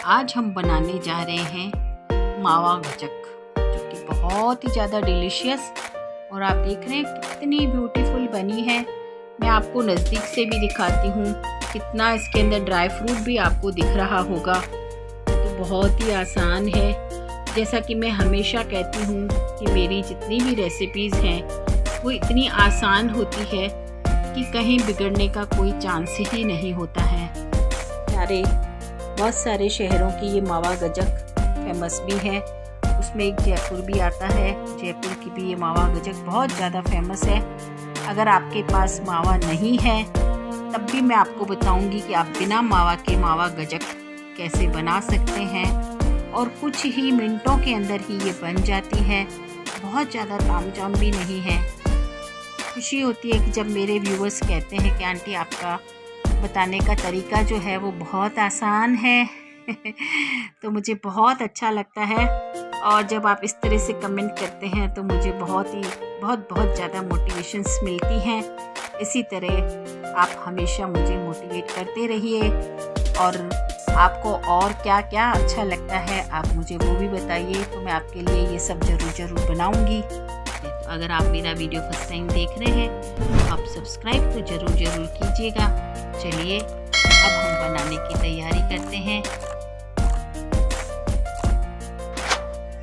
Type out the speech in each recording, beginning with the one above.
आज हम बनाने जा रहे हैं मावा गजक, जो कि बहुत ही ज़्यादा डिलीशियस और आप देख रहे हैं कितनी ब्यूटीफुल बनी है। मैं आपको नज़दीक से भी दिखाती हूँ, कितना इसके अंदर ड्राई फ्रूट भी आपको दिख रहा होगा। तो बहुत ही आसान है। जैसा कि मैं हमेशा कहती हूँ कि मेरी जितनी भी रेसिपीज़ हैं वो इतनी आसान होती है कि कहीं बिगड़ने का कोई चांस ही नहीं होता है। बहुत सारे शहरों की ये मावा गजक फेमस भी है, उसमें एक जयपुर भी आता है। जयपुर की भी ये मावा गजक बहुत ज़्यादा फेमस है। अगर आपके पास मावा नहीं है तब भी मैं आपको बताऊंगी कि आप बिना मावा के मावा गजक कैसे बना सकते हैं और कुछ ही मिनटों के अंदर ही ये बन जाती है। बहुत ज़्यादा तामझाम भी नहीं है। खुशी होती है कि जब मेरे व्यूअर्स कहते हैं कि आंटी आपका बताने का तरीका जो है वो बहुत आसान है तो मुझे बहुत अच्छा लगता है। और जब आप इस तरह से कमेंट करते हैं तो मुझे बहुत ज़्यादा मोटिवेशंस मिलती हैं। इसी तरह आप हमेशा मुझे मोटिवेट करते रहिए और आपको और क्या क्या अच्छा लगता है आप मुझे वो भी बताइए, तो मैं आपके लिए ये सब ज़रूर बनाऊंगी। तो अगर आप मेरा वीडियो फर्स्ट टाइम देख रहे हैं तो आप सब्सक्राइब तो ज़रूर कीजिएगा। चलिए अब हम बनाने की तैयारी करते हैं।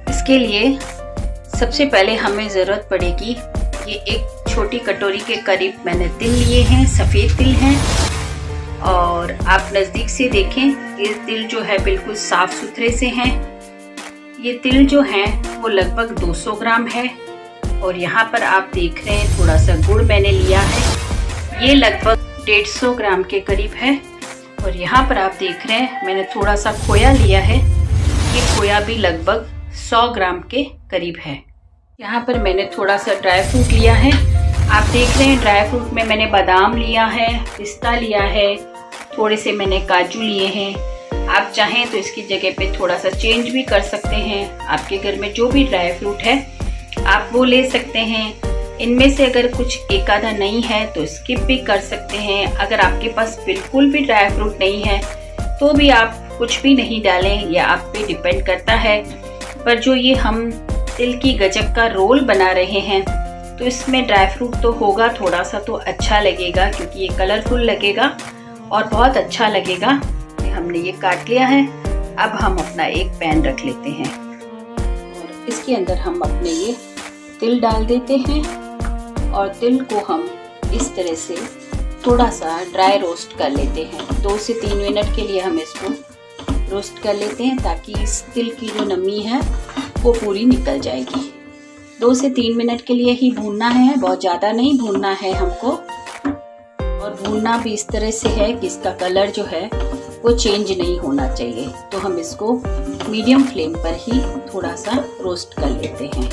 इसके लिए सबसे पहले हमें ज़रूरत पड़ेगी, ये एक छोटी कटोरी के करीब मैंने तिल लिए हैं, सफ़ेद तिल हैं। और आप नज़दीक से देखें, ये तिल जो है बिल्कुल साफ़ सुथरे से हैं। ये तिल जो हैं वो लगभग 200 ग्राम है। और यहाँ पर आप देख रहे हैं थोड़ा सा गुड़ मैंने लिया है, ये लगभग 150 ग्राम के करीब है। और यहाँ पर आप देख रहे हैं मैंने थोड़ा सा खोया लिया है, ये खोया भी लगभग 100 ग्राम के करीब है। यहाँ पर मैंने थोड़ा सा ड्राई फ्रूट लिया है। आप देख रहे हैं ड्राई फ्रूट में मैंने बादाम लिया है, पिस्ता लिया है, थोड़े से मैंने काजू लिए हैं। आप चाहें तो इसकी जगह पे थोड़ा सा चेंज भी कर सकते हैं। आपके घर में जो भी ड्राई फ्रूट है आप वो ले सकते हैं। इनमें से अगर कुछ एक आधा नहीं है तो स्किप भी कर सकते हैं। अगर आपके पास बिल्कुल भी ड्राई फ्रूट नहीं है तो भी आप कुछ भी नहीं डालें, यह आप पे डिपेंड करता है। पर जो ये हम तिल की गजक का रोल बना रहे हैं तो इसमें ड्राई फ्रूट तो होगा थोड़ा सा, तो अच्छा लगेगा क्योंकि ये कलरफुल लगेगा और बहुत अच्छा लगेगा। हमने ये काट लिया है। अब हम अपना एक पैन रख लेते हैं और इसके अंदर हम अपने ये तिल डाल देते हैं और तिल को हम इस तरह से थोड़ा सा ड्राई रोस्ट कर लेते हैं। 2 से 3 मिनट के लिए हम इसको रोस्ट कर लेते हैं ताकि इस तिल की जो नमी है वो पूरी निकल जाएगी। 2 से 3 मिनट के लिए ही भूनना है, बहुत ज़्यादा नहीं भूनना है हमको। और भूनना भी इस तरह से है कि इसका कलर जो है वो चेंज नहीं होना चाहिए। तो हम इसको मीडियम फ्लेम पर ही थोड़ा सा रोस्ट कर लेते हैं।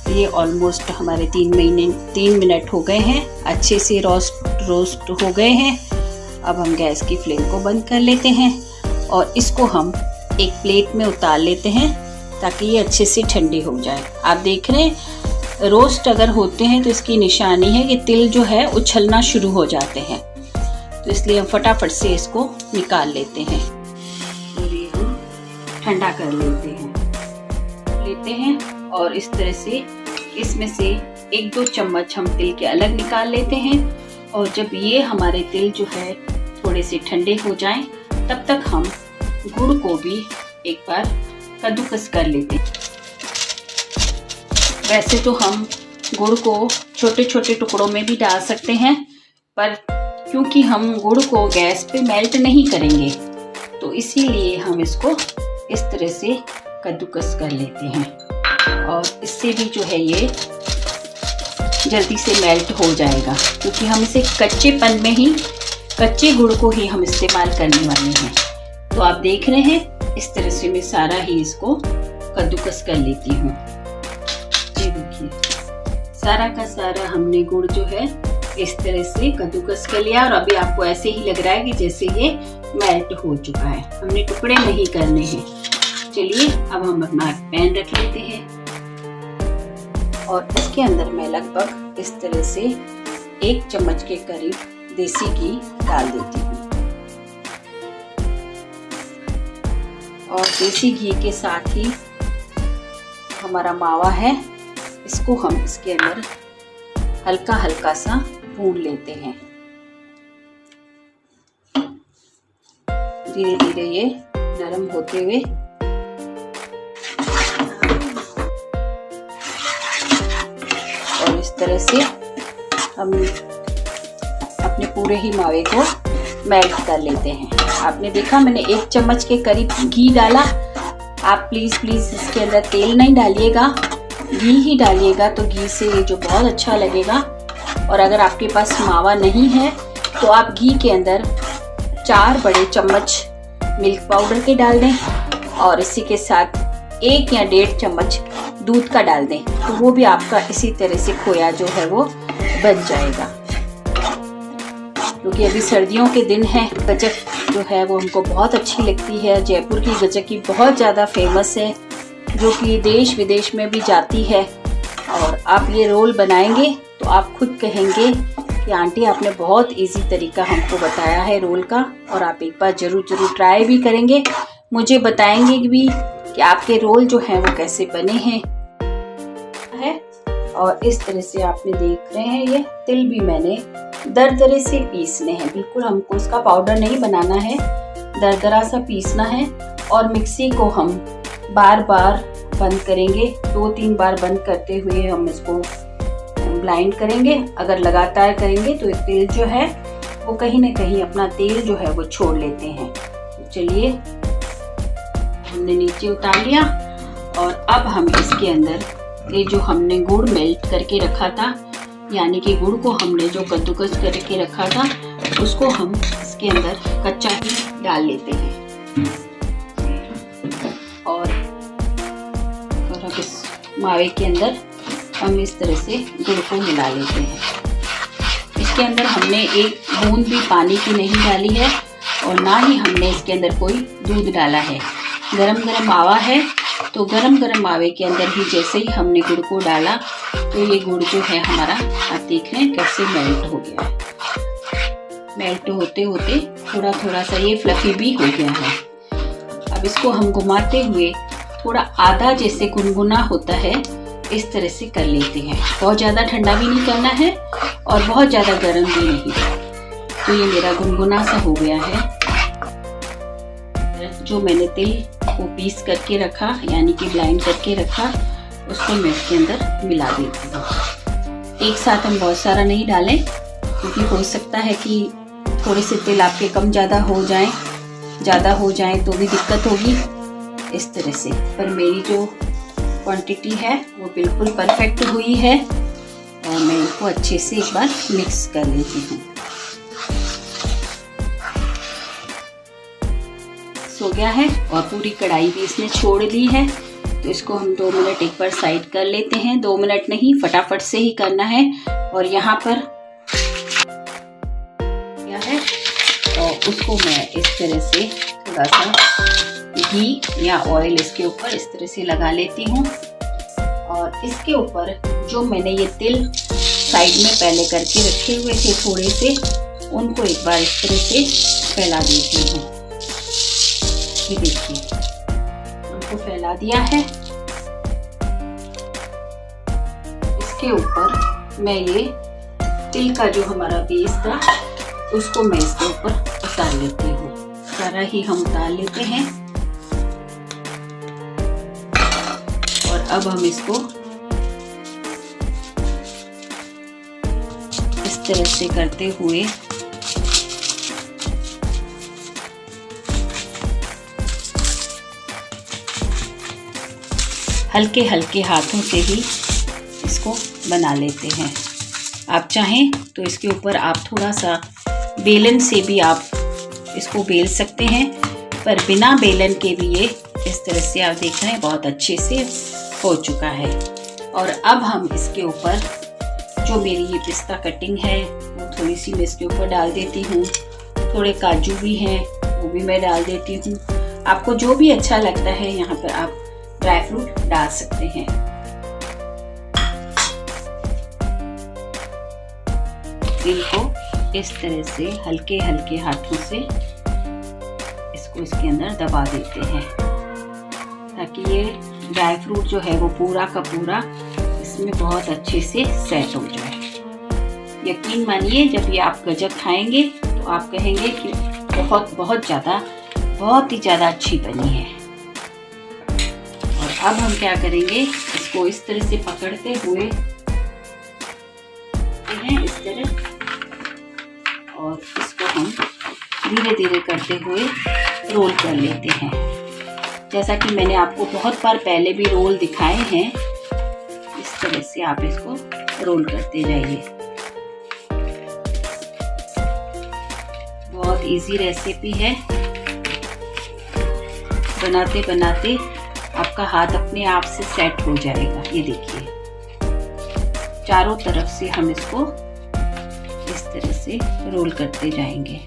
ये ऑलमोस्ट हमारे 3 मिनट हो गए हैं, अच्छे से रोस्ट हो गए हैं। अब हम गैस की फ्लेम को बंद कर लेते हैं और इसको हम एक प्लेट में उतार लेते हैं ताकि ये अच्छे से ठंडे हो जाए। आप देख रहे हैं रोस्ट अगर होते हैं तो इसकी निशानी है कि तिल जो है उछलना शुरू हो जाते हैं, तो इसलिए हम फटाफट से इसको निकाल लेते हैं और ये हम ठंडा कर लेते हैं और इस तरह से इसमें से 1-2 चम्मच हम तिल के अलग निकाल लेते हैं। और जब ये हमारे तिल जो है थोड़े से ठंडे हो जाएं तब तक हम गुड़ को भी एक बार कद्दूकस कर लेते हैं। वैसे तो हम गुड़ को छोटे छोटे टुकड़ों में भी डाल सकते हैं, पर क्योंकि हम गुड़ को गैस पे मेल्ट नहीं करेंगे तो इसीलिए हम इसको इस तरह से कद्दूकस कर लेते हैं। और इससे भी जो है ये जल्दी से मेल्ट हो जाएगा क्योंकि हम इसे कच्चे गुड़ को ही हम इस्तेमाल करने वाले हैं। तो आप देख रहे हैं इस तरह से मैं सारा ही इसको कद्दूकस कर लेती हूँ। ये देखिए सारा का सारा हमने गुड़ जो है इस तरह से कद्दूकस कर लिया और अभी आपको ऐसे ही लग रहा है कि जैसे ये मेल्ट हो चुका है। हमने टुकड़े नहीं करने हैं। चलिए अब हम अपना पैन रख लेते हैं और इसके अंदर मैं लगभग इस तरह से 1 चम्मच के करीब देसी घी डाल देती हूँ। और देसी घी के साथ ही हमारा मावा है, इसको हम इसके अंदर हल्का हल्का सा भून लेते हैं। धीरे धीरे ये नरम होते हुए और इस तरह से हम अपने पूरे ही मावे को मेल्ट कर लेते हैं। आपने देखा मैंने 1 चम्मच के करीब घी डाला। आप प्लीज़ इसके अंदर तेल नहीं डालिएगा, घी ही डालिएगा, तो घी से ये जो बहुत अच्छा लगेगा। और अगर आपके पास मावा नहीं है तो आप घी के अंदर 4 बड़े चम्मच मिल्क पाउडर के डाल दें और इसी के साथ 1 या 1.5 चम्मच दूध का डाल दें, तो वो भी आपका इसी तरह से खोया जो है वो बन जाएगा। क्योंकि अभी सर्दियों के दिन हैं, गज्जक जो है वो हमको बहुत अच्छी लगती है। जयपुर की गज्जक की बहुत ज़्यादा फेमस है, जो कि देश विदेश में भी जाती है। और आप ये रोल बनाएंगे तो आप खुद कहेंगे कि आंटी आपने बहुत इजी तरीका हमको बताया है रोल का, और आप एक बार ज़रूर ट्राई भी करेंगे, मुझे बताएंगे भी कि आपके रोल जो हैं वो कैसे बने हैं। और इस तरह से आपने देख रहे हैं, ये तिल भी मैंने दरदरे से पीसने हैं, बिल्कुल हमको इसका पाउडर नहीं बनाना है, दरदरा सा पीसना है। और मिक्सी को हम बार बार बंद करेंगे, 2-3 बार बंद करते हुए हम इसको ब्लाइंड करेंगे। अगर लगातार करेंगे तो तिल जो है वो कहीं ना कहीं अपना तेल जो है वो छोड़ लेते हैं। तो चलिए, हमने नीचे उतार लिया और अब हम इसके अंदर ये जो हमने गुड़ मेल्ट करके रखा था, यानी कि गुड़ को हमने जो कद्दूकस करके रखा था, उसको हम इसके अंदर कच्चा ही डाल लेते हैं। और अब इस मावे के अंदर हम इस तरह से गुड़ को मिला लेते हैं। इसके अंदर हमने 1 बूंद भी पानी की नहीं डाली है और ना ही हमने इसके अंदर कोई दूध डाला है। गरम गरम मावा है, तो गरम गरम मावे के अंदर ही जैसे ही हमने गुड़ को डाला तो ये गुड़ जो है हमारा, आप देख रहे हैं कैसे मेल्ट हो गया है। मेल्ट होते होते थोड़ा थोड़ा सा ये फ्लफी भी हो गया है। अब इसको हम घुमाते हुए थोड़ा आधा जैसे गुनगुना होता है इस तरह से कर लेते हैं। बहुत ज़्यादा ठंडा भी नहीं करना है और बहुत ज़्यादा गर्म भी नहीं। तो ये मेरा गुनगुना सा हो गया है। जो मैंने तिल को पीस करके रखा, यानी कि ब्लाइंड करके रखा, उसको मैं इसके अंदर मिला देती हूँ। एक साथ हम बहुत सारा नहीं डालें, क्योंकि हो सकता है कि थोड़े से तिल आपके कम ज़्यादा हो जाए तो भी दिक्कत होगी इस तरह से। पर मेरी जो क्वांटिटी है वो बिल्कुल परफेक्ट हुई है और मैं इनको अच्छे से एक बार मिक्स कर लेती हूँ। हो गया है और पूरी कढ़ाई भी इसने छोड़ दी है, तो इसको हम 2 मिनट एक बार साइड कर लेते हैं। 2 मिनट नहीं, फटाफट से ही करना है। और यहाँ पर क्या है, और उसको मैं इस तरह से थोड़ा सा घी या ऑयल इसके ऊपर इस तरह से लगा लेती हूँ। और इसके ऊपर जो मैंने ये तिल साइड में पहले करके रखे हुए थे थोड़े से, उनको एक बार इस तरह से फैला देती हूँ। ये देखिए, उनको फैला दिया है। इसके ऊपर मैं ये तिल का जो हमारा बेस था उसको मैं इसके ऊपर उतार लेती हूँ। सारा ही हम उतार लेते हैं और अब हम इसको इस तरह से करते हुए हल्के हल्के हाथों से ही इसको बना लेते हैं। आप चाहें तो इसके ऊपर आप थोड़ा सा बेलन से भी आप इसको बेल सकते हैं, पर बिना बेलन के भी ये इस तरह से आप देख रहे हैं बहुत अच्छे से हो चुका है। और अब हम इसके ऊपर जो मेरी ये पिस्ता कटिंग है वो थोड़ी सी मैं इसके ऊपर डाल देती हूँ। थोड़े काजू भी हैं वो भी मैं डाल देती हूँ। आपको जो भी अच्छा लगता है यहाँ पर आप ड्राई फ्रूट डाल सकते हैं। तिल को इस तरह से हल्के हल्के हाथों से इसको इसके अंदर दबा देते हैं। ताकि ये ड्राई फ्रूट जो है वो पूरा का पूरा इसमें बहुत अच्छे से सेट हो जाए। यकीन मानिए जब ये आप गजक खाएंगे तो आप कहेंगे कि बहुत ही ज़्यादा अच्छी बनी है। और अब हम क्या करेंगे, इसको इस तरह से पकड़ते हुए इस तरह, और इसको हम धीरे धीरे करते हुए रोल कर लेते हैं। जैसा कि मैंने आपको बहुत बार पहले भी रोल दिखाए हैं, इस तरह से आप इसको रोल करते जाइए। बहुत इजी रेसिपी है, बनाते बनाते आपका हाथ अपने आप से सेट हो जाएगा। ये देखिए, चारों तरफ से हम इसको इस तरह से रोल करते जाएंगे।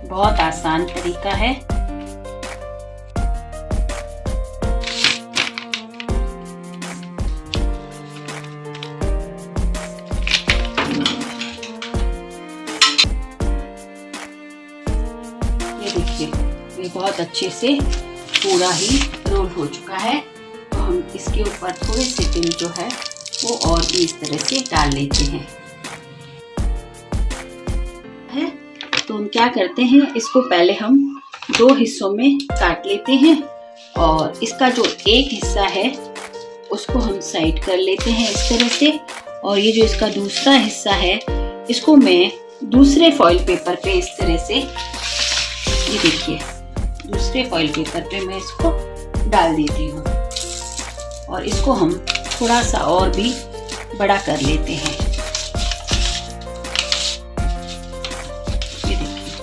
बहुत आसान तरीका है। ये देखिए, ये बहुत अच्छे से पूरा ही रोल हो चुका है। तो हम इसके ऊपर थोड़े से तिल जो है वो और भी इस तरह से डाल लेते हैं। तो हम क्या करते हैं, इसको पहले हम 2 हिस्सों में काट लेते हैं और इसका जो एक हिस्सा है उसको हम साइड कर लेते हैं इस तरह से। और ये जो इसका दूसरा हिस्सा है इसको मैं दूसरे फॉइल पेपर पे इस तरह से, ये देखिए, दूसरे फॉइल पेपर पे मैं इसको डाल देती हूँ और इसको हम थोड़ा सा और भी बड़ा कर लेते हैं। ये देखिए,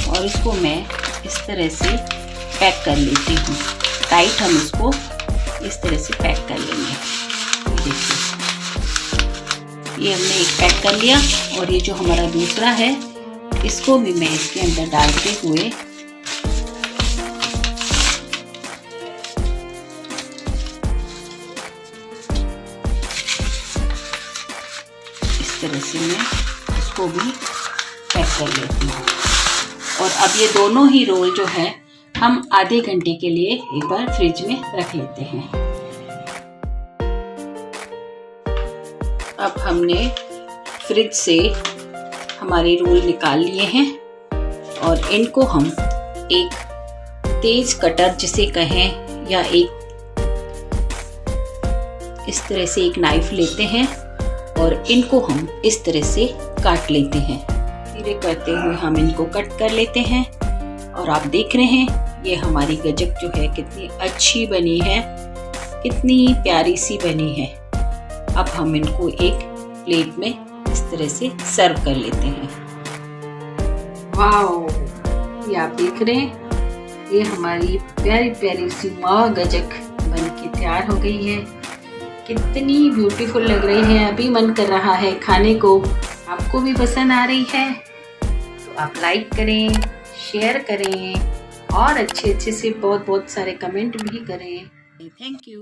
और इसको मैं इस तरह से पैक कर लेती हूँ। टाइट हम इसको इस तरह से पैक कर लेंगे। ये देखिए, ये हमने एक पैक कर लिया और ये जो हमारा दूसरा है इसको भी मैं इसके अंदर डालते हुए इस तरह से मैं इसको भी पैक कर लेती हूँ। और अब ये दोनों ही रोल जो है हम आधे घंटे के लिए एक बार फ्रिज में रख लेते हैं। अब हमने फ्रिज से हमारे रोल निकाल लिए हैं और इनको हम एक तेज कटर जिसे कहें या एक इस तरह से एक नाइफ लेते हैं और इनको हम इस तरह से काट लेते हैं। धीरे करते हुए हम इनको कट कर लेते हैं और आप देख रहे हैं ये हमारी गजक जो है कितनी अच्छी बनी है, कितनी प्यारी सी बनी है। अब हम इनको एक प्लेट में इस तरह से सर्व कर लेते हैं। वाओ, ये आप देख रहे हैं, ये हमारी प्यारी प्यारी सी माँ गजक बन के तैयार हो गई है। कितनी ब्यूटीफुल लग रही है, अभी मन कर रहा है खाने को। आपको भी पसंद आ रही है तो आप लाइक करें, शेयर करें और अच्छे से बहुत सारे कमेंट भी करें। Thank you.